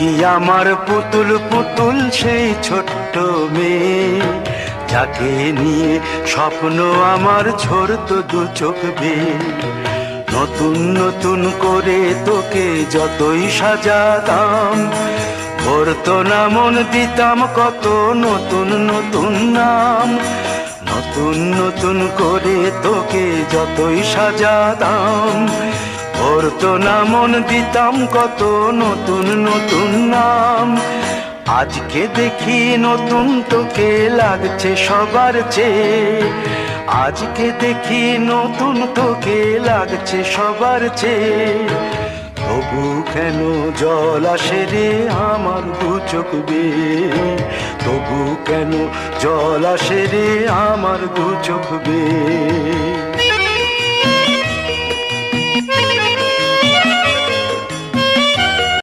কি আমার পুতুল পুতুল সেই ছোট্ট মেয়ে, যাকে নিয়ে স্বপ্ন আমার ঝরতো দু চোখ বেয়ে। নতুন নতুন করে তোকে যতই সাজাতাম, ভরতো না মন, দিতাম কত নতুন নতুন নাম। নতুন নতুন করে তোকে যতই সাজাতাম, ভরতো না মন, দিতাম কত নতুন নতুন নাম। আজকে দেখি নতুন তোকে লাগছে সবার চেয়ে, আজকে দেখি নতুন তোকে লাগছে সবার চেয়ে। তবু কেন জল আসে রে আমার দু চোখ বেয়ে, তবু কেন জল আসে রে আমার দু চোখ বেয়ে।